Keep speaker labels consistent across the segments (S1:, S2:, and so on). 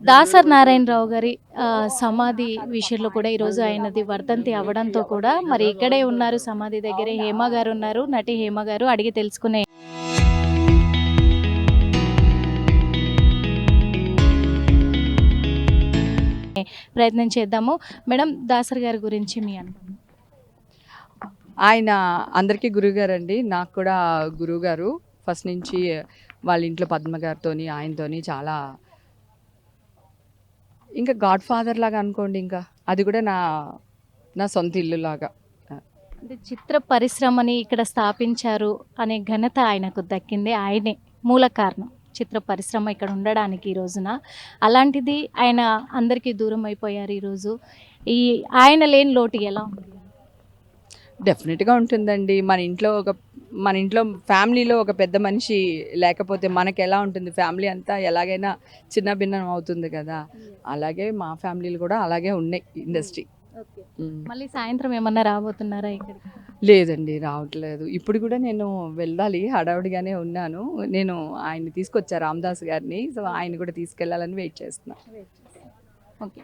S1: దాసరి నారాయణరావు గారి సమాధి విషయంలో కూడా ఈరోజు ఆయనది వర్ధంతి అవ్వడంతో కూడా మరి ఇక్కడే ఉన్నారు సమాధి దగ్గరే హేమ గారు ఉన్నారు. నటి హేమ గారు అడిగి తెలుసుకునే ప్రయత్నం చేద్దాము. మేడం, దాసరి గారి గురించి మీ అనుభవం.
S2: ఆయన అందరికీ గురువుగారండి. నాకు కూడా గురువుగారు. ఫస్ట్ నుంచి వాళ్ళ ఇంట్లో పద్మ గారితోని ఆయనతోని చాలా ఇంకా గాడ్ ఫాదర్ లాగా అనుకోండి. ఇంకా అది కూడా నా నా సొంత ఇల్లు లాగా.
S1: అంటే చిత్ర పరిశ్రమని ఇక్కడ స్థాపించారు అనే ఘనత ఆయనకు దక్కింది. ఆయనే మూల కారణం చిత్ర పరిశ్రమ ఇక్కడ ఉండడానికి ఈ రోజున. అలాంటిది ఆయన అందరికీ దూరం అయిపోయారు ఈరోజు. ఈ ఆయన లేని లోటు ఎలా ఉంది?
S2: డెఫినెట్గా ఉంటుందండి. మన ఇంట్లో ఫ్యామిలీలో ఒక పెద్ద మనిషి లేకపోతే మనకు ఎలా ఉంటుంది? ఫ్యామిలీ అంతా ఎలాగైనా చిన్న భిన్నం అవుతుంది కదా. అలాగే మా ఫ్యామిలీలు కూడా అలాగే ఉన్నాయి. ఇండస్ట్రీ
S1: మళ్ళీ సాయంత్రం ఏమన్నా రాబోతున్నారా ఇక్కడికి?
S2: లేదండి, రావట్లేదు. ఇప్పుడు కూడా నేను వెళ్ళాలి, హడావుడిగానే ఉన్నాను. నేను ఆయన్ని తీసుకొచ్చా, రామదాస్ గారిని. సో ఆయన కూడా తీసుకెళ్ళాలని వెయిట్ చేస్తున్నా.
S1: ఓకే,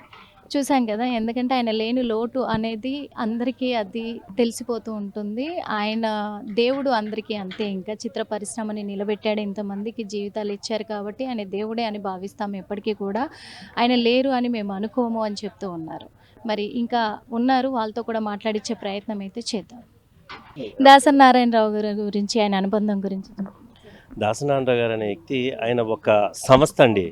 S1: చూసాం కదా. ఎందుకంటే ఆయన లేని లోటు అనేది అందరికీ అది తెలిసిపోతూ ఉంటుంది. ఆయన దేవుడు అందరికీ అంతే. ఇంకా చిత్ర పరిశ్రమని నిలబెట్టాడు, ఇంతమందికి జీవితాలు ఇచ్చారు కాబట్టి ఆయన దేవుడే అని భావిస్తాం ఎప్పటికీ కూడా. ఆయన లేరు అని మేము అనుకోము అని చెప్తూ ఉన్నారు. మరి ఇంకా ఉన్నారు, వాళ్ళతో కూడా మాట్లాడించే ప్రయత్నం అయితే చేద్దాం. దాసరి నారాయణరావు గారి గురించి, ఆయన అనుబంధం గురించి.
S3: దాసరి నారాయణరావు గారు అనే వ్యక్తి ఆయన ఒక సంస్థ అండి.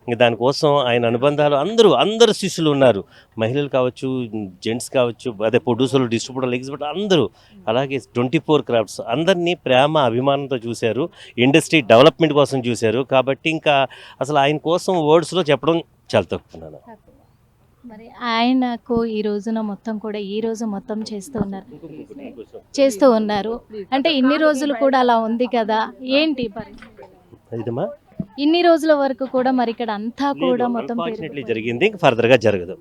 S3: ఇంక దానికోసం ఆయన అనుబంధాలు అందరూ శిష్యులు ఉన్నారు. మహిళలు కావచ్చు, జెంట్స్ కావచ్చు, అదే ప్రొడ్యూసర్లు, డిస్ట్రిబ్యూటర్లు, ఎగ్జిబిటర్ అందరూ. అలాగే 24 క్రాఫ్ట్స్ అందరినీ ప్రేమ అభిమానంతో చూశారు. ఇండస్ట్రీ డెవలప్మెంట్ కోసం చూశారు. కాబట్టి ఇంకా అసలు ఆయన కోసం వర్డ్స్లో చెప్పడం చాలా తక్కువ.
S1: మరి ఆయనకు ఈ రోజున మొత్తం కూడా ఈ రోజు మొత్తం చేస్తూ ఉన్నారు అంటే ఇన్ని రోజులు కూడా అలా ఉంది కదా, ఏంటి
S3: ఇదమ్మా
S1: ఇన్ని రోజుల వరకు కూడా మరి ఇక్కడ అంతా కూడా మొత్తం
S3: జరిగింది. ఇంకా ఫర్దర్గా జరగదు.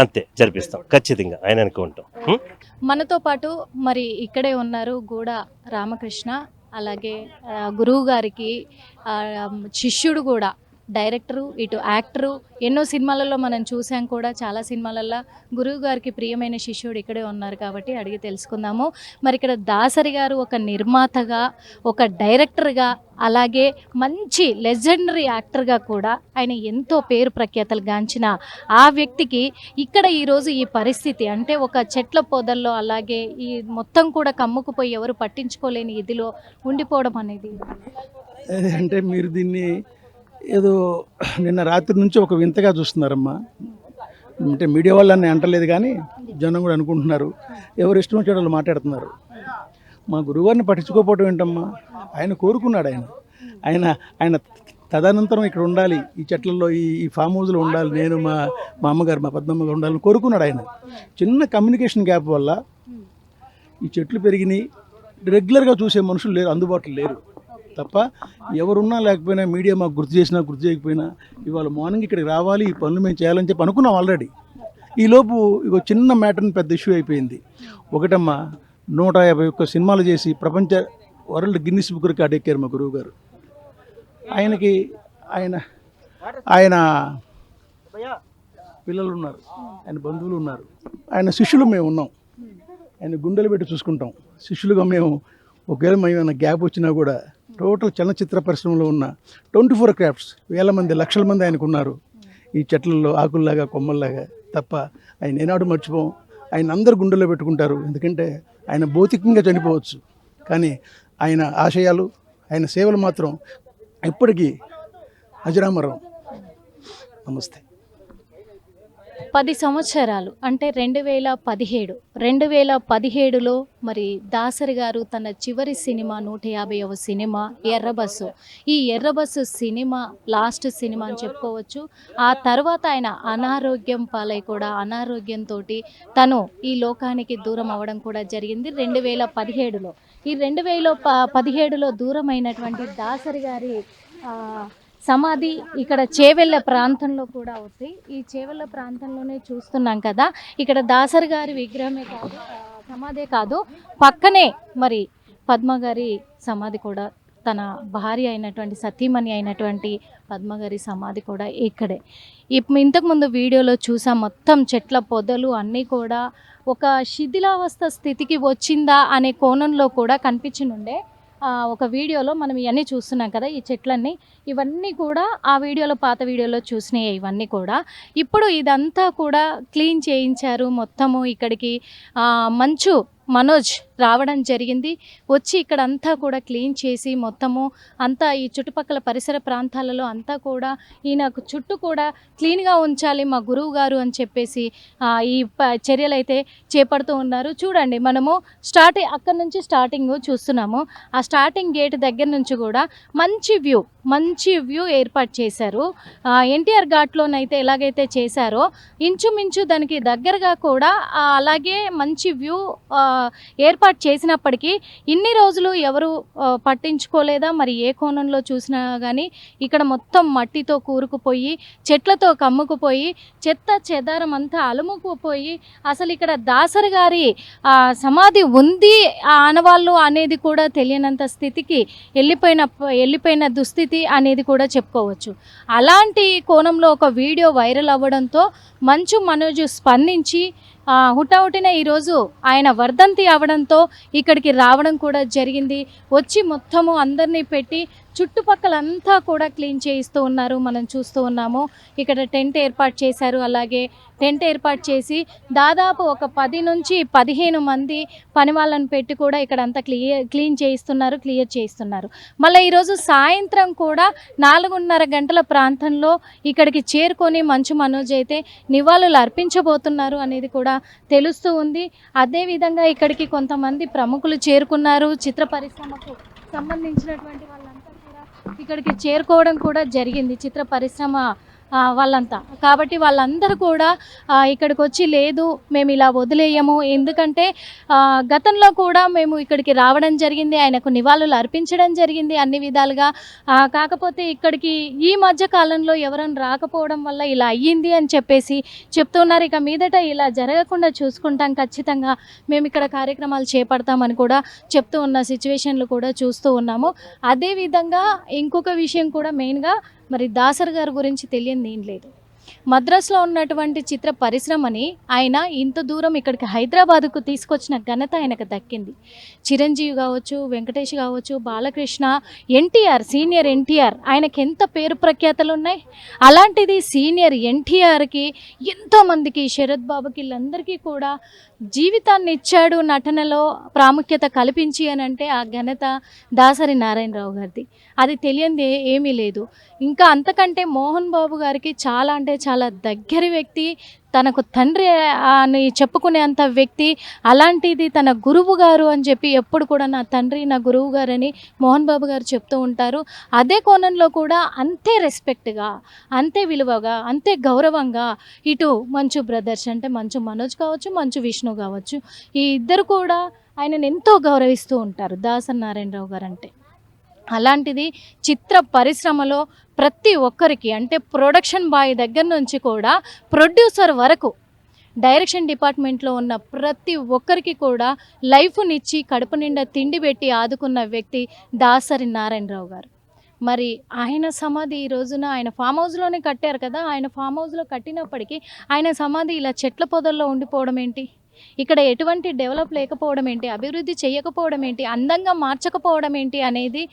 S3: అంతే, జరిపిస్తాం ఖచ్చితంగా ఆయన అనుకుంటాం.
S1: మనతో పాటు మరి ఇక్కడే ఉన్నారు గూడ రామకృష్ణ, అలాగే గురువు గారికి శిష్యుడు కూడా, డైరెక్టరు, ఇటు యాక్టరు. ఎన్నో సినిమాలలో మనం చూసాం కూడా, చాలా సినిమాలలో గురువు గారికి ప్రియమైన శిష్యుడు ఇక్కడే ఉన్నారు కాబట్టి అడిగి తెలుసుకుందాము. మరి ఇక్కడ దాసరి గారు ఒక నిర్మాతగా, ఒక డైరెక్టర్గా, అలాగే మంచి లెజెండరీ యాక్టర్గా కూడా ఆయన ఎంతో పేరు ప్రఖ్యాతలు గాంచిన ఆ వ్యక్తికి ఇక్కడ ఈరోజు ఈ పరిస్థితి అంటే ఒక చెట్ల పొదల్లో, అలాగే ఈ మొత్తం కూడా కమ్ముకుపోయి ఎవరు పట్టించుకోలేని ఇదిలో ఉండిపోవడం అనేది
S4: అంటే మీరు దీన్ని ఏదో నిన్న రాత్రి నుంచి ఒక వింతగా చూస్తున్నారమ్మా. అంటే మీడియా వాళ్ళని అంటలేదు కానీ జనం కూడా అనుకుంటున్నారు, ఎవరు ఇష్టం వచ్చే వాళ్ళు మాట్లాడుతున్నారు. మా గురువుగారిని పట్టించుకోకపోవడం ఏంటమ్మా? ఆయన కోరుకున్నాడు. ఆయన తదనంతరం ఇక్కడ ఉండాలి, ఈ చెట్లలో, ఈ ఫామ్ హౌస్లో ఉండాలి, నేను మా అమ్మగారు, మా పద్మమ్మ గారు ఉండాలని కోరుకున్నాడు. ఆయన చిన్న కమ్యూనికేషన్ గ్యాప్ వల్ల ఈ చెట్లు పెరిగినాయి. రెగ్యులర్గా చూసే మనుషులు లేరు, అందుబాటులో లేరు. తప్ప ఎవరున్నా లేకపోయినా మీడియా మాకు గుర్తు చేసినా గుర్తు చేయకపోయినా ఇవాళ మార్నింగ్ ఇక్కడికి రావాలి, ఈ పనులు మేము చేయాలని చెప్పి అనుకున్నాం ఆల్రెడీ. ఈలోపు ఇక చిన్న మ్యాటర్ని పెద్ద ఇష్యూ అయిపోయింది. ఒకటమ్మా, 151 సినిమాలు చేసి ప్రపంచ వరల్డ్ గిన్నిస్ బుక్ రికార్డ్ ఎక్కారు మా గురువు గారు. ఆయనకి ఆయన పిల్లలు ఉన్నారు, ఆయన బంధువులు ఉన్నారు, ఆయన శిష్యులు మేము ఉన్నాం. ఆయన గుండెలు పెట్టి చూసుకుంటాం శిష్యులుగా మేము. ఒకవేళ మేము గ్యాప్ వచ్చినా కూడా టోటల్ చలనచిత్ర పరిశ్రమలో ఉన్న 24 క్రాఫ్ట్స్ వేల మంది, లక్షల మంది ఆయనకు ఉన్నారు ఈ చెట్లలో, ఆకుల్లాగా, కొమ్మల్లాగా. తప్ప ఆయన ఏనాడు మర్చిపోం. ఆయన అందరు గుండెల్లో పెట్టుకుంటారు. ఎందుకంటే ఆయన భౌతికంగా చనిపోవచ్చు కానీ ఆయన ఆశయాలు, ఆయన సేవలు మాత్రం ఎప్పటికీ అజరామరం. నమస్తే.
S1: 10 సంవత్సరాలు అంటే 2017లో మరి దాసరి గారు తన చివరి సినిమా 150వ సినిమా ఎర్రబస్సు. ఈ ఎర్రబస్సు సినిమా లాస్ట్ సినిమా అని చెప్పుకోవచ్చు. ఆ తర్వాత ఆయన అనారోగ్యం పాలై కూడా అనారోగ్యంతో తను ఈ లోకానికి దూరం అవ్వడం కూడా జరిగింది 2017లో. ఈ 2017లో దూరమైనటువంటి దాసరి గారి సమాధి ఇక్కడ చేవెళ్ళ ప్రాంతంలో కూడా ఉంది. ఈ చేవెళ్ళ ప్రాంతంలోనే చూస్తున్నాం కదా. ఇక్కడ దాసరి గారి విగ్రహమే కాదు, సమాధే కాదు, పక్కనే మరి పద్మ గారి సమాధి కూడా తన భార్య అయినటువంటి సతీమణి అయినటువంటి పద్మగారి సమాధి కూడా ఇక్కడే. ఇంతకుముందు వీడియోలో చూసాం, మొత్తం చెట్ల పొదలు అన్నీ కూడా ఒక శిథిలావస్థ స్థితికి వచ్చిందా అనే కోణంలో కూడా కనిపించనుండే. ఒక వీడియోలో మనం ఇవన్నీ చూస్తున్నాం కదా, ఈ చెట్లన్నీ, ఇవన్నీ కూడా ఆ వీడియోలో, పాత వీడియోలో చూసినాయి ఇవన్నీ కూడా. ఇప్పుడు ఇదంతా కూడా క్లీన్ చేయించారు మొత్తము. ఇక్కడికి మంచు మనోజ్ రావడం జరిగింది. వచ్చి ఇక్కడ అంతా కూడా క్లీన్ చేసి మొత్తము అంతా ఈ చుట్టుపక్కల పరిసర ప్రాంతాలలో అంతా కూడా ఈయనకు చుట్టూ కూడా క్లీన్గా ఉంచాలి మా గురువు గారు అని చెప్పేసి ఈ చర్యలు అయితే చేపడుతూ ఉన్నారు. చూడండి, మనము అక్కడ నుంచి స్టార్టింగ్ చూస్తున్నాము. ఆ స్టార్టింగ్ గేట్ దగ్గర నుంచి కూడా మంచి వ్యూ ఏర్పాటు చేశారు. ఎన్టీఆర్ ఘాట్లోనైతే ఎలాగైతే చేశారో ఇంచుమించు దానికి దగ్గరగా కూడా అలాగే మంచి వ్యూ ఏర్పాటు చేసినప్పటికీ ఇన్ని రోజులు ఎవరు పట్టించుకోలేదా మరి? ఏ కోణంలో చూసినా కానీ ఇక్కడ మొత్తం మట్టితో కూరుకుపోయి, చెట్లతో కమ్ముకుపోయి, చెత్త చెదారం అంతా అలుముకుపోయి, అసలు ఇక్కడ దాసరి గారి సమాధి ఉంది ఆనవాళ్ళు అనేది కూడా తెలియనంత స్థితికి వెళ్ళిపోయిన దుస్థితి అనేది కూడా చెప్పుకోవచ్చు. అలాంటి కోణంలో ఒక వీడియో వైరల్ అవ్వడంతో మంచు మనోజ్ స్పందించి హుటాహుటిన ఈరోజు ఆయన వర్ధంతి అవడంతో ఇక్కడికి రావడం కూడా జరిగింది. వచ్చి మొత్తము అందరినీ పెట్టి చుట్టుపక్కలంతా కూడా క్లీన్ చేయిస్తూ ఉన్నారు. మనం చూస్తూ ఉన్నాము. ఇక్కడ టెంట్ ఏర్పాటు చేశారు. అలాగే టెంట్ ఏర్పాటు చేసి దాదాపు ఒక 10 నుంచి 15 మంది పని వాళ్ళని పెట్టి కూడా ఇక్కడ అంతా క్లీన్ చేయిస్తున్నారు. మళ్ళీ ఈరోజు సాయంత్రం కూడా 4:30 గంటల ప్రాంతంలో ఇక్కడికి చేరుకొని మంచు మనోజ్ అయితే నివాళులు అర్పించబోతున్నారు అనేది కూడా తెలుస్తూ ఉంది. అదేవిధంగా ఇక్కడికి కొంతమంది ప్రముఖులు చేరుకున్నారు. చిత్ర పరిశ్రమకు సంబంధించినటువంటి వాళ్ళంతా కూడా ఇక్కడికి చేరుకోవడం కూడా జరిగింది, చిత్ర పరిశ్రమ వాళ్ళంతా. కాబట్టి వాళ్ళందరూ కూడా ఇక్కడికి వచ్చి లేదు మేము ఇలా వదిలేయము, ఎందుకంటే గతంలో కూడా మేము ఇక్కడికి రావడం జరిగింది, ఆయనకు నివాళులు అర్పించడం జరిగింది అన్ని విధాలుగా. కాకపోతే ఇక్కడికి ఈ మధ్య కాలంలో ఎవరైనా రాకపోవడం వల్ల ఇలా అయ్యింది అని చెప్పేసి చెప్తున్నారు. ఇక మీదట ఇలా జరగకుండా చూసుకుంటాం, ఖచ్చితంగా మేము ఇక్కడ కార్యక్రమాలు చేపడతామని కూడా చెప్తూ ఉన్న సిచ్యువేషన్లు కూడా చూస్తూ ఉన్నాము. అదేవిధంగా ఇంకొక విషయం కూడా మెయిన్గా మరి దాసరి గారి గురించి తెలియని ఏం లేదు. మద్రాసులో ఉన్నటువంటి చిత్ర పరిశ్రమని ఆయన ఇంత దూరం ఇక్కడికి హైదరాబాద్కు తీసుకొచ్చిన ఘనత ఆయనకు దక్కింది. చిరంజీవి కావచ్చు, వెంకటేష్ కావచ్చు, బాలకృష్ణ, ఎన్టీఆర్, సీనియర్ ఎన్టీఆర్, ఆయనకి ఎంత పేరు ప్రఖ్యాతలు ఉన్నాయి. అలాంటిది సీనియర్ ఎన్టీఆర్కి, ఎంతోమందికి, శరత్ బాబుకి, వీళ్ళందరికీ కూడా జీవితాన్ని ఇచ్చాడు నటనలో ప్రాముఖ్యత కల్పించి అని అంటే ఆ ఘనత దాసరి నారాయణరావు గారిది. అది తెలియంది ఏమీ లేదు. ఇంకా అంతకంటే మోహన్ బాబు గారికి చాలా అంటే చాలా దగ్గర వ్యక్తి, తనకు తండ్రి అని చెప్పుకునేంత వ్యక్తి. అలాంటిది తన గురువు గారు అని చెప్పి ఎప్పుడు కూడా నా తండ్రి నా గురువు గారు అని మోహన్ బాబు గారు చెప్తూ ఉంటారు. అదే కోణంలో కూడా అంతే రెస్పెక్ట్గా, అంతే విలువగా, అంతే గౌరవంగా ఇటు మంచు బ్రదర్స్ అంటే మంచు మనోజ్ కావచ్చు, మంచు విష్ణు కావచ్చు, ఈ ఇద్దరు కూడా ఆయనను ఎంతో గౌరవిస్తూ ఉంటారు దాసరి నారాయణరావు గారు అంటే. అలాంటిది చిత్ర పరిశ్రమలో ప్రతి ఒక్కరికి అంటే ప్రొడక్షన్ బాయ్ దగ్గర నుంచి కూడా ప్రొడ్యూసర్ వరకు డైరెక్షన్ డిపార్ట్మెంట్లో ఉన్న ప్రతి ఒక్కరికి కూడా లైఫ్నిచ్చి కడుపు నిండా తిండి పెట్టి ఆదుకున్న వ్యక్తి దాసరి నారాయణరావు గారు. మరి ఆయన సమాధి ఈ రోజున ఆయన ఫామ్ హౌస్లోనే కట్టారు కదా, ఆయన ఫామ్ హౌస్లో కట్టినప్పటికీ ఆయన సమాధి ఇలా చెట్ల పొదల్లో ఉండిపోవడం ఏంటి? ఇక్కడ ఎటువంటి డెవలప్ లేకపోవడం ఏంటి? అభివృద్ధి చేయకపోవడం ఏంటి? అందంగా మార్చకపోవడం ఏంటి అనేది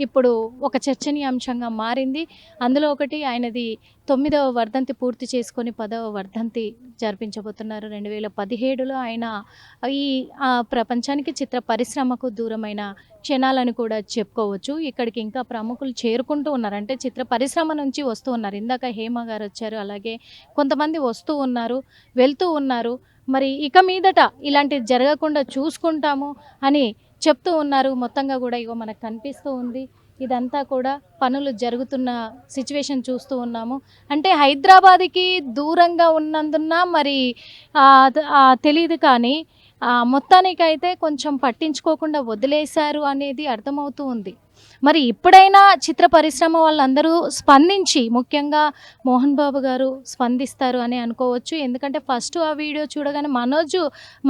S1: ఇప్పుడు ఒక చర్చనీయాంశంగా మారింది. అందులో ఒకటి ఆయనది 9వ వర్ధంతి పూర్తి చేసుకొని 10వ వర్ధంతి జరిపించబోతున్నారు. 2017లో ఆయన ఈ ప్రపంచానికి చిత్ర పరిశ్రమకు దూరమైన క్షణాలను కూడా చెప్పుకోవచ్చు. ఇక్కడికి ఇంకా ప్రముఖులు చేరుకుంటూ ఉన్నారు, అంటే చిత్ర పరిశ్రమ నుంచి వస్తూ ఉన్నారు. ఇందాక హేమ గారు వచ్చారు, అలాగే కొంతమంది వస్తూ ఉన్నారు, వెళ్తూ ఉన్నారు. మరి ఇక మీదట ఇలాంటివి జరగకుండా చూసుకుంటాము అని చెప్తూ ఉన్నారు. మొత్తంగా కూడా ఇగో మనకు కనిపిస్తూ ఉంది, ఇదంతా కూడా పనులు జరుగుతున్న సిచ్యువేషన్ చూస్తూ ఉన్నాము. అంటే హైదరాబాద్కి దూరంగా ఉన్నందున మరి తెలియదు, కానీ మొత్తానికైతే కొంచెం పట్టించుకోకుండా వదిలేశారు అనేది అర్థమవుతూ ఉంది. మరి ఇప్పుడైనా చిత్ర పరిశ్రమ వాళ్ళందరూ స్పందించి, ముఖ్యంగా మోహన్ బాబు గారు స్పందిస్తారు అని అనుకోవచ్చు. ఎందుకంటే ఫస్ట్ ఆ వీడియో చూడగానే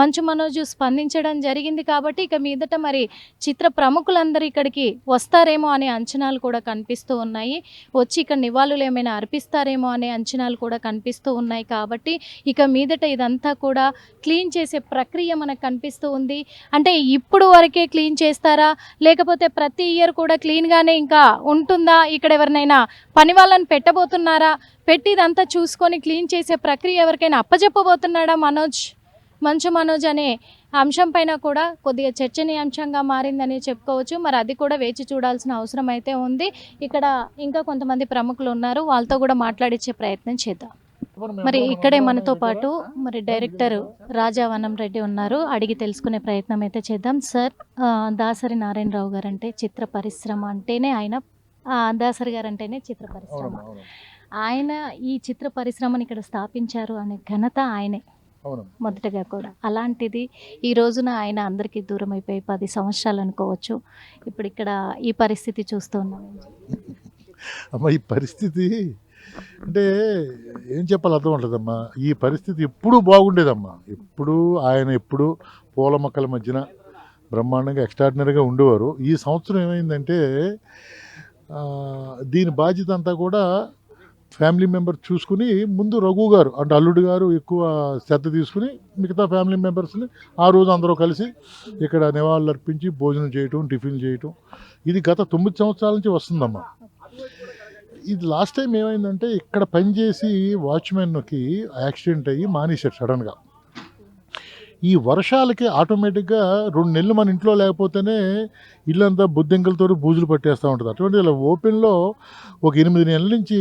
S1: మంచు మనోజు స్పందించడం జరిగింది కాబట్టి ఇక మీదట మరి చిత్ర ప్రముఖులందరూ ఇక్కడికి వస్తారేమో అనే అంచనాలు కూడా కనిపిస్తూ ఉన్నాయి. వచ్చి ఇక్కడ నివాళులు ఏమైనా అర్పిస్తారేమో అనే అంచనాలు కూడా కనిపిస్తూ ఉన్నాయి. కాబట్టి ఇక మీదట ఇదంతా కూడా క్లీన్ చేసే ప్రక్రియ మనకు కనిపిస్తూ ఉంది. అంటే ఇప్పుడు వరకే క్లీన్ చేస్తారా, లేకపోతే ప్రతి ఇయర్ కూడా క్లీన్గానే ఇంకా ఉంటుందా, ఇక్కడ ఎవరినైనా పని వాళ్ళని పెట్టబోతున్నారా, పెట్టి ఇదంతా చూసుకొని క్లీన్ చేసే ప్రక్రియ ఎవరికైనా అప్పచెప్పబోతున్నాడా మంచు మనోజ్ అనే అంశం పైన కూడా కొద్దిగా చర్చనీయాంశంగా మారిందని చెప్పుకోవచ్చు. మరి అది కూడా వేచి చూడాల్సిన అవసరం అయితే ఉంది. ఇక్కడ ఇంకా కొంతమంది ప్రముఖులు ఉన్నారు, వాళ్ళతో కూడా మాట్లాడించే ప్రయత్నం చేద్దాం. మరి ఇక్కడే మనతో పాటు మరి డైరెక్టర్ రాజా వనం రెడ్డి ఉన్నారు, అడిగి తెలుసుకునే ప్రయత్నం అయితే చేద్దాం. సార్, దాసరి నారాయణరావు గారు అంటే చిత్ర పరిశ్రమ అంటేనే ఆయన, దాసరి గారు అంటేనే చిత్ర పరిశ్రమ. ఆయన ఈ చిత్ర పరిశ్రమని ఇక్కడ స్థాపించారు అనే ఘనత ఆయనే మొదటగా కూడా. అలాంటిది ఈ రోజున ఆయన అందరికీ దూరం అయిపోయి 10 సంవత్సరాలు అనుకోవచ్చు. ఇప్పుడు ఇక్కడ ఈ పరిస్థితి చూస్తూ ఉన్నాం.
S5: అమ్మ, ఈ పరిస్థితి అంటే ఏం చెప్పాలి అర్థం ఉంటుందమ్మా. ఈ పరిస్థితి ఎప్పుడూ బాగుండేదమ్మా. ఎప్పుడు పూల మొక్కల మధ్యన బ్రహ్మాండంగా ఎక్స్ట్రాడినరీగా ఉండేవారు. ఈ సంవత్సరం ఏమైందంటే దీని బాధ్యత అంతా కూడా ఫ్యామిలీ మెంబర్ చూసుకుని, ముందు రఘు గారు అంటే అల్లుడు గారు ఎక్కువ శ్రద్ధ తీసుకుని మిగతా ఫ్యామిలీ మెంబర్స్ని ఆ రోజు అందరూ కలిసి ఇక్కడ నివాళులు అర్పించి భోజనం చేయటం, టిఫిన్ చేయటం, ఇది గత 9 సంవత్సరాల నుంచి వస్తుందమ్మా. ఇది లాస్ట్ టైం ఏమైందంటే ఇక్కడ పనిచేసి వాచ్మెన్కి యాక్సిడెంట్ అయ్యి మానేశారు సడన్గా. ఈ వర్షాలకి ఆటోమేటిక్గా 2 నెలలు మన ఇంట్లో లేకపోతేనే ఇల్లంతా బొద్దింకలతో బూజులు పట్టేస్తూ ఉంటుంది. అటువంటి ఇలా ఓపెన్లో ఒక 8 నెలల నుంచి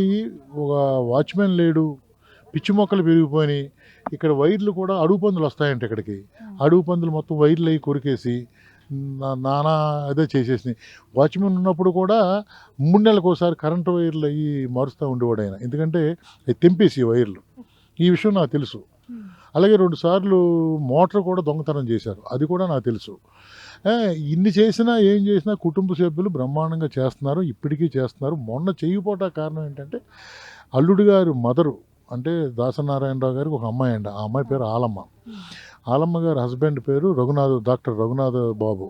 S5: ఒక వాచ్మెన్ లేడు, పిచ్చి మొక్కలు పెరిగిపోయినాయి. ఇక్కడ వైర్లు కూడా అడుగు పందులు వస్తాయంట. ఇక్కడికి అడుగు పందులు మొత్తం వైర్లు అవి కొరికేసి నానా అదే చేసేసినాయి. వాచ్మెన్ ఉన్నప్పుడు కూడా 3 నెలలకు ఒకసారి కరెంటు వైర్లు అవి మారుస్తూ ఉండేవాడు ఆయన, ఎందుకంటే అవి తెంపేసి వైర్లు. ఈ విషయం నాకు తెలుసు. అలాగే 2 సార్లు మోటార్ కూడా దొంగతనం చేశారు, అది కూడా నాకు తెలుసు. ఇన్ని చేసినా ఏం చేసినా కుటుంబ సభ్యులు బ్రహ్మాండంగా చేస్తున్నారు, ఇప్పటికీ చేస్తున్నారు. మొన్న చేయకపోవటా కారణం ఏంటంటే అల్లుడు గారు మదరు అంటే దాసనారాయణరావు గారికి ఒక అమ్మాయి అండి. ఆ అమ్మాయి పేరు ఆలమ్మ. ఆలమ్మ గారి హస్బెండ్ పేరు డాక్టర్ రఘునాథ్ బాబు.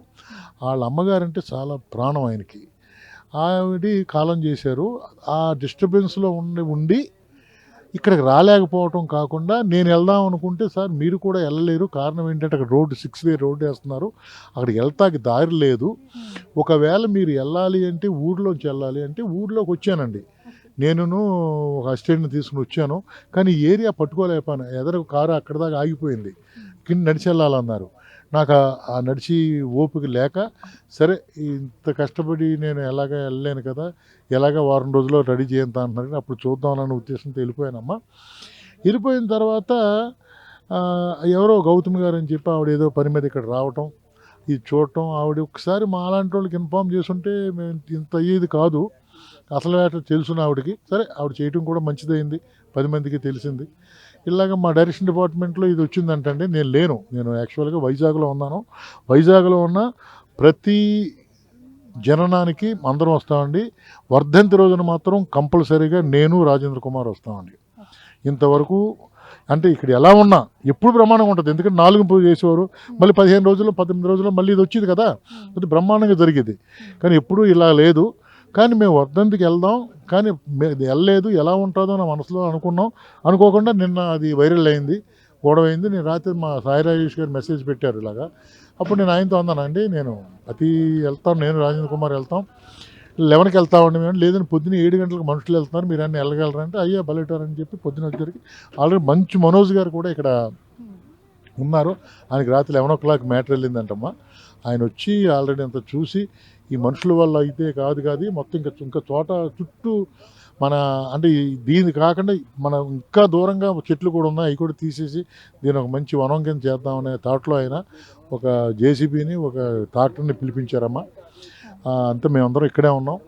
S5: వాళ్ళ అమ్మగారంటే చాలా ప్రాణం ఆయనకి. ఆవిడ కాలం చేశారు. ఆ డిస్టర్బెన్స్లో ఉండి ఇక్కడికి రాలేకపోవటం కాకుండా నేను వెళ్దాం అనుకుంటే, సార్ మీరు కూడా వెళ్ళలేరు, కారణం ఏంటంటే అక్కడ రోడ్డు 6 వే రోడ్డు వేస్తున్నారు, అక్కడికి వెళ్తాకి దారి లేదు. ఒకవేళ మీరు వెళ్ళాలి అంటే ఊర్లోంచి వెళ్ళాలి అంటే ఊర్లోకి వచ్చానండి. నేను ఒక అసిస్టెంట్ని తీసుకుని వచ్చాను, కానీ ఏరియా పట్టుకోలేకపోయాను. ఎదురు కారు అక్కడ దాకా ఆగిపోయింది, కింద నడిచి వెళ్ళాలన్నారు. నాకు ఆ నడిచి ఓపిక లేక, సరే ఇంత కష్టపడి నేను ఎలాగ వెళ్ళలేను కదా, ఎలాగ వారం రోజుల్లో రెడీ చేయంత అంటున్నారు. అప్పుడు చూద్దామన్న ఉద్దేశంతో వెళ్ళిపోయానమ్మా. వెళ్ళిపోయిన తర్వాత ఎవరో గౌతమి గారు అని చెప్పి ఆవిడ ఏదో పని మీద ఇక్కడ రావటం, ఇది చూడటం, ఆవిడ ఒకసారి మా అలాంటి వాళ్ళకి ఇన్ఫామ్ చేసుంటే మేము ఇంత అయ్యేది కాదు. అసలు తెలుసున్న ఆవిడకి, సరే ఆవిడ చేయటం కూడా మంచిదైంది, 10 మందికి తెలిసింది. ఇలాగ మా డైరెక్షన్ డిపార్ట్మెంట్లో ఇది వచ్చిందంటండి. నేను యాక్చువల్గా వైజాగ్లో ఉన్నాను. వైజాగ్లో ఉన్న ప్రతి జననానికి అందరం వస్తామండి. వర్ధంతి రోజున మాత్రం కంపల్సరీగా నేను రాజేంద్ర కుమార్ వస్తామండి. ఇంతవరకు అంటే ఇక్కడ ఎలా ఉన్నా ఎప్పుడు బ్రహ్మాండంగా ఉంటుంది, ఎందుకంటే 4 పూజ చేసేవారు, మళ్ళీ 15 రోజుల్లో 18 రోజుల్లో మళ్ళీ ఇది వచ్చింది కదా, అది బ్రహ్మాండంగా జరిగేది. కానీ ఎప్పుడూ ఇలా లేదు. కానీ మేము వర్ధంతికి వెళ్దాం, కానీ వెళ్ళలేదు, ఎలా ఉంటుందో నా మనసులో అనుకోకుండా నిన్న అది వైరల్ అయింది, గొడవ అయింది. నేను రాత్రి మా సాయి రాజేష్ గారు మెసేజ్ పెట్టారు ఇలాగా. అప్పుడు నేను ఆయనతో అన్నానండి, నేను వెళ్తాను, నేను రాజేంద్ర కుమార్ వెళ్తాం, 11కి వెళ్తామండి మేము. లేదని పొద్దున్న 7 గంటలకు మనుషులు వెళ్తున్నారు, మీరు అన్నీ వెళ్ళగలరంటే అయ్యా బలెటారని చెప్పి పొద్దున వచ్చేసరికి ఆల్రెడీ మంచు మనోజ్ గారు కూడా ఇక్కడ ఉన్నారు. ఆయనకి రాత్రి 11 o'clock మ్యాటర్ వెళ్ళిందంటమ్మా. ఆయన వచ్చి ఆల్రెడీ అంతా చూసి, ఈ మనుషుల వల్ల అయితే కాదు మొత్తం ఇంకా చోట చుట్టూ మన అంటే దీని కాకుండా మనం ఇంకా దూరంగా చెట్లు కూడా ఉన్నాయి, అవి కూడా తీసేసి దీని ఒక మంచి వనం కింద చేద్దామనే థాట్లో ఆయన ఒక జేసీబీని ఒక ట్రాక్టర్ని పిలిపించారమ్మా. అంతా మేమందరం ఇక్కడే ఉన్నాం.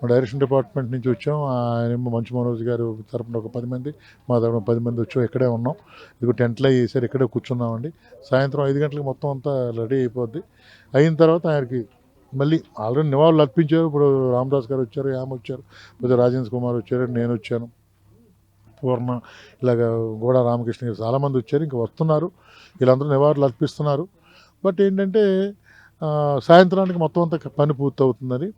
S5: మా డైరెక్షన్ డిపార్ట్మెంట్ నుంచి వచ్చాం. ఆయన మంచు మనోజ్ గారు తరపున ఒక 10 మంది, మా తరపున 10 మంది వచ్చాం. ఇక్కడే ఉన్నాం. ఇది టెంట్లో వేసారు, ఇక్కడే కూర్చున్నామండి. సాయంత్రం 5 గంటలకు మొత్తం అంతా రెడీ అయిపోద్ది. అయిన తర్వాత ఆయనకి మళ్ళీ ఆల్రెడీ నివాళులు అర్పించారు. ఇప్పుడు రామదాస్ గారు వచ్చారు, యామ వచ్చారు, ఇప్పుడు రాజేంద్ర కుమార్ వచ్చారు, నేను వచ్చాను, పూర్ణ, ఇలాగ గోడా రామకృష్ణ గారు చాలామంది వచ్చారు, ఇంకా వస్తున్నారు, వీళ్ళందరూ నివాళులు అర్పిస్తున్నారు. బట్ ఏంటంటే సాయంత్రానికి మొత్తం అంతా పని పూర్తవుతుందని.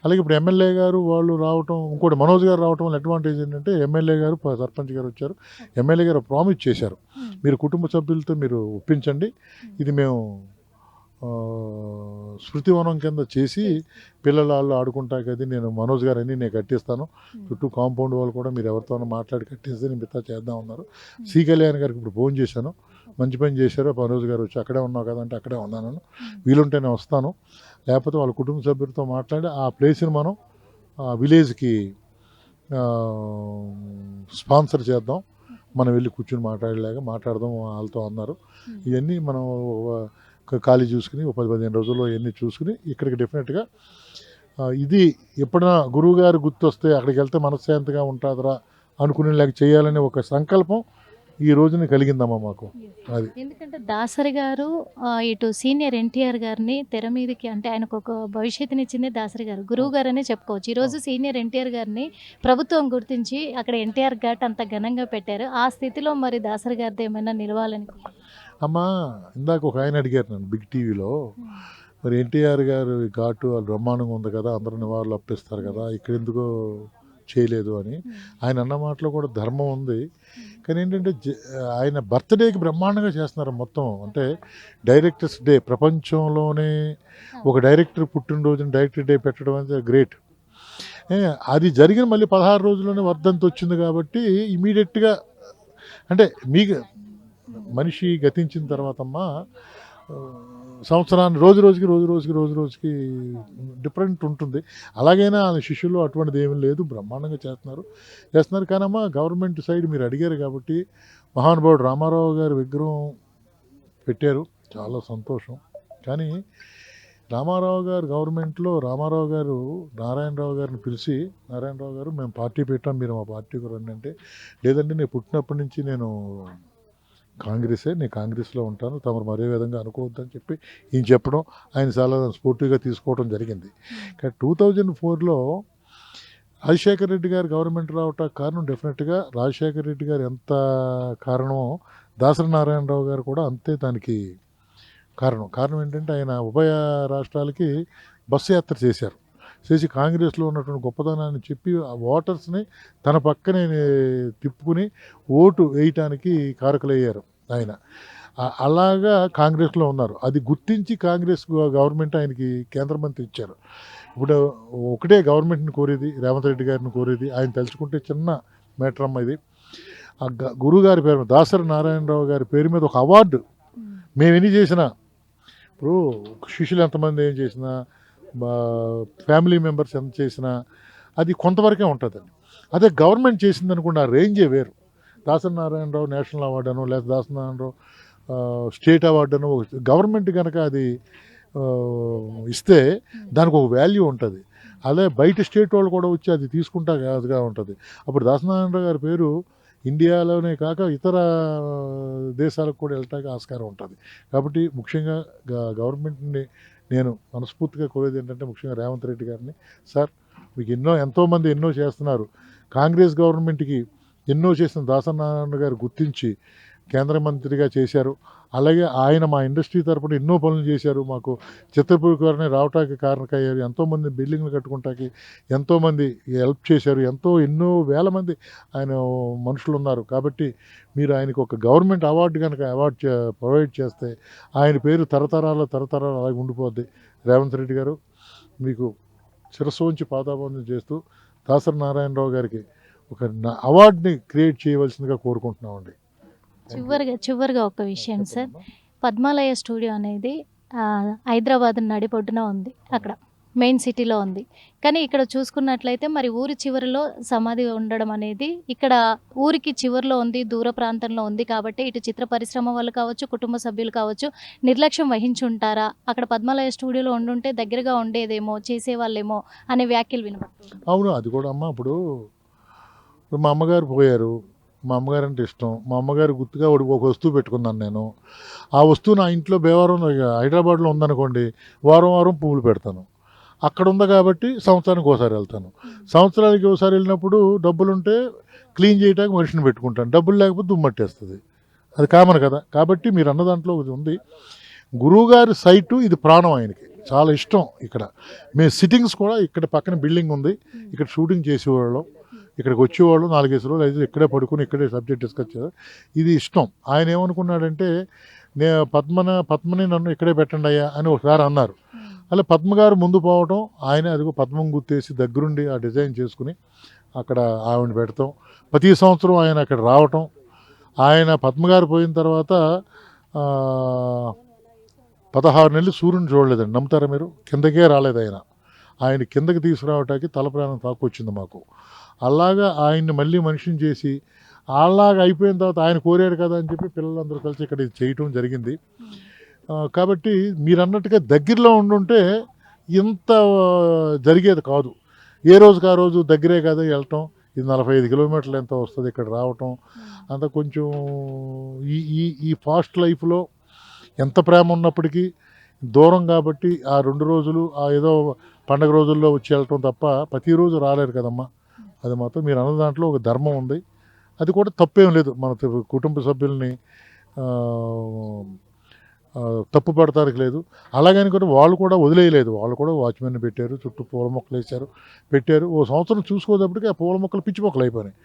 S5: అలాగే ఇప్పుడు ఎమ్మెల్యే గారు వాళ్ళు రావటం, ఇంకోటి మనోజ్ గారు రావటం వల్ల అడ్వాంటేజ్ ఏంటంటే ఎమ్మెల్యే గారు సర్పంచ్ గారు వచ్చారు. ఎమ్మెల్యే గారు ప్రామిస్ చేశారు, మీరు కుటుంబ సభ్యులతో మీరు ఒప్పించండి, ఇది మేము స్మృతివనం కింద చేసి పిల్లల వాళ్ళు ఆడుకుంటా కదా, నేను మనోజ్ గారు అన్నీ నేను కట్టిస్తాను, చుట్టూ కాంపౌండ్ వాళ్ళు కూడా మీరు ఎవరితోనో మాట్లాడి కట్టిస్తే నేను మిగతా చేద్దాం ఉన్నారు. సి కళ్యాణ్ గారికి ఇప్పుడు ఫోన్ చేశాను, మంచి పని చేశారు. మనోజ్ గారు వచ్చి అక్కడే ఉన్నావు కదంటే అక్కడే ఉన్నాను, వీలుంటేనే వస్తాను, లేకపోతే వాళ్ళ కుటుంబ సభ్యులతో మాట్లాడి ఆ ప్లేస్ని మనం విలేజ్కి స్పాన్సర్ చేద్దాం, మనం వెళ్ళి కూర్చుని మాట్లాడదాం వాళ్ళతో అన్నారు. ఇవన్నీ మనం ఖాళీ చూసుకుని 10-15 రోజుల్లో ఇవన్నీ చూసుకుని ఇక్కడికి డెఫినెట్గా ఇది ఎప్పుడైనా గురువు గారు గుర్తొస్తే అక్కడికి వెళ్తే మనశ్శాంతిగా ఉంటుందిరా అనుకునేలాగా చేయాలనే ఒక సంకల్పం ఈ రోజున కలిగిందమ్మా మాకు. అది
S1: ఎందుకంటే దాసరి గారు ఇటు సీనియర్ ఎన్టీఆర్ గారిని తెర మీదకి, అంటే ఆయనకు ఒక భవిష్యత్తునిచ్చింది దాసరి గారు, గురువు గారు అనే చెప్పుకోవచ్చు. ఈరోజు సీనియర్ ఎన్టీఆర్ గారిని ప్రభుత్వం గుర్తించి అక్కడ ఎన్టీఆర్ ఘాట్ అంత ఘనంగా పెట్టారు. ఆ స్థితిలో మరి దాసరి గారిది ఏమైనా నిలవాలని?
S5: అమ్మా, ఇందాక ఒక ఆయన అడిగారు నన్ను బిగ్ టీవీలో, మరి ఎన్టీఆర్ గారు ఘాటు బ్రహ్మాండంగా ఉంది కదా, అందరూ నివాళులు అర్పిస్తారు కదా, ఇక్కడ ఎందుకో చేయలేదు అని. ఆయన అన్న మాటలో కూడా ధర్మం ఉంది. కానీ ఏంటంటే ఆయన బర్త్డేకి బ్రహ్మాండంగా చేస్తున్నారు మొత్తం. అంటే డైరెక్టర్స్ డే, ప్రపంచంలోనే ఒక డైరెక్టర్ పుట్టినరోజున డైరెక్టర్ డే పెట్టడం అనేది గ్రేట్. అది జరిగిన మళ్ళీ 16 రోజుల్లోనే వర్ధంతి వచ్చింది కాబట్టి ఇమీడియట్గా, అంటే మీకు మనిషి గతించిన తర్వాతమ్మా సంవత్సరాన్ని రోజు రోజుకి డిఫరెంట్ ఉంటుంది. అలాగైనా శిష్యులు అటువంటిది ఏమీ లేదు, బ్రహ్మాండంగా చేస్తున్నారు. కానమ్మా గవర్నమెంట్ సైడ్ మీరు అడిగారు కాబట్టి మహానుభావుడు రామారావు గారి విగ్రహం పెట్టారు, చాలా సంతోషం. కానీ రామారావు గారు గవర్నమెంట్లో రామారావు గారు నారాయణరావు గారిని పిలిచి, నారాయణరావు గారు మేము పార్టీ పెట్టాం, మీరు మా పార్టీకి రండి అంటే, లేదంటే నేను పుట్టినప్పటి నుంచి నేను నేను కాంగ్రెస్లో ఉంటాను, తమరు మరే విధంగా అనుకోవద్దని చెప్పి ఈయన చెప్పడం, ఆయన చాలా స్పోర్టివ్గా తీసుకోవడం జరిగింది. కానీ 2004లో రాజశేఖర రెడ్డి గారు గవర్నమెంట్ రావటానికి కారణం డెఫినెట్గా రాజశేఖర రెడ్డి గారు ఎంత కారణమో దాసరి నారాయణరావు గారు కూడా అంతే దానికి కారణం ఏంటంటే ఆయన ఉభయ రాష్ట్రాలకి బస్సు యాత్ర చేసి కాంగ్రెస్లో ఉన్నటువంటి గొప్పదనాన్ని చెప్పి ఆ ఓటర్స్ని తన పక్కనే తిప్పుకుని ఓటు వేయటానికి కారకులయ్యారు ఆయన. అలాగా కాంగ్రెస్లో ఉన్నారు. అది గుర్తించి కాంగ్రెస్ గవర్నమెంట్ ఆయనకి కేంద్ర మంత్రి ఇచ్చారు. ఇప్పుడు ఒకటే గవర్నమెంట్ని కోరేది, రేవంత్ రెడ్డి గారిని కోరేది, ఆయన తలుచుకుంటే చిన్న మ్యాటర్ అమ్మ ఇది. ఆ గురువుగారి పేరు మీద, దాసరి నారాయణరావు గారి పేరు మీద ఒక అవార్డు మేము ఎన్ని చేసినా, ఇప్పుడు శిష్యులు ఎంతమంది ఏం చేసినా, ఫ్యామిలీ మెంబర్స్ ఎంత చేసినా అది కొంతవరకే ఉంటుందండి. అదే గవర్నమెంట్ చేసింది అనుకోండి, ఆ రేంజే వేరు. దాసరి నారాయణరావు నేషనల్ అవార్డు అనో, లేదా దాసరి నారాయణరావు స్టేట్ అవార్డు అనో గవర్నమెంట్ కనుక అది ఇస్తే దానికి ఒక వాల్యూ ఉంటుంది. అదే బయట స్టేట్ వాళ్ళు కూడా వచ్చి అది తీసుకుంటా కాదుగా ఉంటుంది. అప్పుడు దాసరి నారాయణరావు గారి పేరు ఇండియాలోనే కాక ఇతర దేశాలకు కూడా వెళ్ళటానికి ఆస్కారం ఉంటుంది. కాబట్టి ముఖ్యంగా గవర్నమెంట్ని నేను మనస్ఫూర్తిగా కోరేది ఏంటంటే, ముఖ్యంగా రేవంత్ రెడ్డి గారిని, సార్ మీకు ఎంతోమంది ఎన్నో చేస్తున్నారు, కాంగ్రెస్ గవర్నమెంట్కి ఎన్నో చేసిన దాసరి నారాయణ గారు గుర్తించి కేంద్ర మంత్రిగా చేశారు. అలాగే ఆయన మా ఇండస్ట్రీ తరపున ఎన్నో పనులు చేశారు, మాకు చిత్రపూర్కి రావటానికి కారణమయ్యారు, ఎంతోమంది బిల్డింగ్లు కట్టుకుంటాకి ఎంతోమంది హెల్ప్ చేశారు, ఎన్నో వేల మంది ఆయన మనుషులు ఉన్నారు. కాబట్టి మీరు ఆయనకు ఒక గవర్నమెంట్ అవార్డు కనుక ప్రొవైడ్ చేస్తే ఆయన పేరు తరతరాలు అలాగే ఉండిపోద్ది. రేవంత్ రెడ్డి గారు మీకు శిరస్సు ఉంచి పాదాబంధం చేస్తూ దాసరి నారాయణరావు గారికి ఒక అవార్డుని క్రియేట్ చేయవలసిందిగా కోరుకుంటున్నామండి.
S1: చివరిగా ఒక విషయం సార్, పద్మాలయ స్టూడియో అనేది హైదరాబాద్ నడిపొడ్డున ఉంది, అక్కడ మెయిన్ సిటీలో ఉంది. కానీ ఇక్కడ చూసుకున్నట్లయితే మరి ఊరి చివరిలో సమాధి ఉండడం అనేది, ఇక్కడ ఊరికి చివరిలో ఉంది, దూర ప్రాంతంలో ఉంది. కాబట్టి ఇటు చిత్ర పరిశ్రమ వాళ్ళు కావచ్చు, కుటుంబ సభ్యులు కావచ్చు, నిర్లక్ష్యం వహించి ఉంటారా, అక్కడ పద్మాలయ స్టూడియోలో ఉండుంటే దగ్గరగా ఉండేదేమో, చేసేవాళ్ళేమో అనే వ్యాఖ్యలు వినపడుతుంది.
S5: అవును, అది కూడా అమ్మ. ఇప్పుడు మా అమ్మగారు పోయారు, మా అమ్మగారు అంటే ఇష్టం, మా అమ్మగారు గుర్తుగా ఒక వస్తువు పెట్టుకున్నాను నేను. ఆ వస్తువు నా ఇంట్లో భీమవరం హైదరాబాద్లో ఉందనుకోండి, వారం పువ్వులు పెడతాను. అక్కడ ఉంది కాబట్టి సంవత్సరానికి ఒకసారి వెళ్తాను. సంవత్సరానికి ఒకసారి వెళ్ళినప్పుడు డబ్బులుంటే క్లీన్ చేయడానికి మనిషిని పెట్టుకుంటాను, డబ్బులు లేకపోతే దుమ్మట్టేస్తుంది. అది కామన్ కదా. కాబట్టి మీరు అన్న దాంట్లో ఇది ఉంది. గురువుగారి సైటు ఇది ప్రాణం ఆయనకి, చాలా ఇష్టం. ఇక్కడ మేము సిట్టింగ్స్ కూడా ఇక్కడ పక్కన బిల్డింగ్ ఉంది, ఇక్కడ షూటింగ్ చేసేవాళ్ళం, ఇక్కడికి వచ్చేవాళ్ళు 4-5 రోజులు అయితే ఇక్కడే పడుకుని ఇక్కడే సబ్జెక్ట్ డిస్కస్ చేయాలి. ఇది ఇష్టం. ఆయన ఏమనుకున్నాడంటే పద్మని నన్ను ఇక్కడే పెట్టండి అయ్యా అని ఒకసారి అన్నారు. అలా పద్మ గారు ముందు పోవటం, ఆయన అదిగో పద్మం గుర్తేసి దగ్గరుండి ఆ డిజైన్ చేసుకుని అక్కడ ఆవిడ పెడతాం. ప్రతి సంవత్సరం ఆయన అక్కడ రావటం. ఆయన పద్మగారు పోయిన తర్వాత 16 నెలలు సూర్యుని చూడలేదండి, నమ్ముతారా మీరు? కిందకే రాలేదు ఆయన. ఆయన కిందకి తీసుకురావటానికి తల ప్రాణం తాకొచ్చింది మాకు. అలాగా ఆయన్ని మళ్ళీ మనిషిని చేసి అలాగా అయిపోయిన తర్వాత ఆయన కోరాడు కదా అని చెప్పి పిల్లలందరూ కలిసి ఇక్కడ ఇది చేయటం జరిగింది. కాబట్టి మీరు అన్నట్టుగా దగ్గరలో ఉండుంటే ఇంత జరిగేది కాదు. ఏ రోజుకి ఆ రోజు దగ్గరే కదా వెళ్ళటం. ఇది 45 కిలోమీటర్లు ఎంత వస్తుంది ఇక్కడ రావటం. అంత కొంచెం ఈ ఫాస్ట్ లైఫ్లో ఎంత ప్రేమ ఉన్నప్పటికీ దూరం కాబట్టి ఆ 2 రోజులు ఆ ఏదో పండగ రోజుల్లో వచ్చి వెళ్ళటం తప్ప ప్రతిరోజు రాలేరు కదమ్మా. అది మాత్రం మీరు అన్న దాంట్లో ఒక ధర్మం ఉంది. అది కూడా తప్పేం లేదు. మన కుటుంబ సభ్యుల్ని తప్పు పడతానికి లేదు. అలాగని కూడా వాళ్ళు కూడా వదిలేయలేదు. వాళ్ళు కూడా వాచ్మెన్ పెట్టారు, చుట్టూ పూల మొక్కలు వేశారు, పెట్టారు. ఓ సంవత్సరం చూసుకోదప్పటికి ఆ పూల మొక్కలు పిచ్చి మొక్కలు అయిపోయినాయి,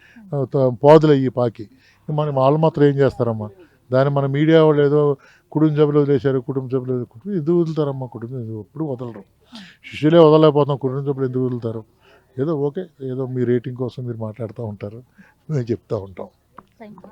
S5: పాదులు అయ్యి పాకి. వాళ్ళు మాత్రం ఏం చేస్తారమ్మా? దాన్ని మన మీడియా వాళ్ళు ఏదో కుటుంబ సభ్యులు వదిలేశారు, కుటుంబ సభ్యులు ఎందుకు వదులుతారమ్మా? కుటుంబం ఎప్పుడు వదలరు. శిష్యులే వదలలేకపోతాం, కుటుంబ సభ్యులు ఎందుకు వదులుతారు? ఏదో ఓకే, ఏదో మీ రేటింగ్ కోసం మీరు మాట్లాడుతూ ఉంటారు, మేము చెప్తూ ఉంటాం.
S1: Thank you.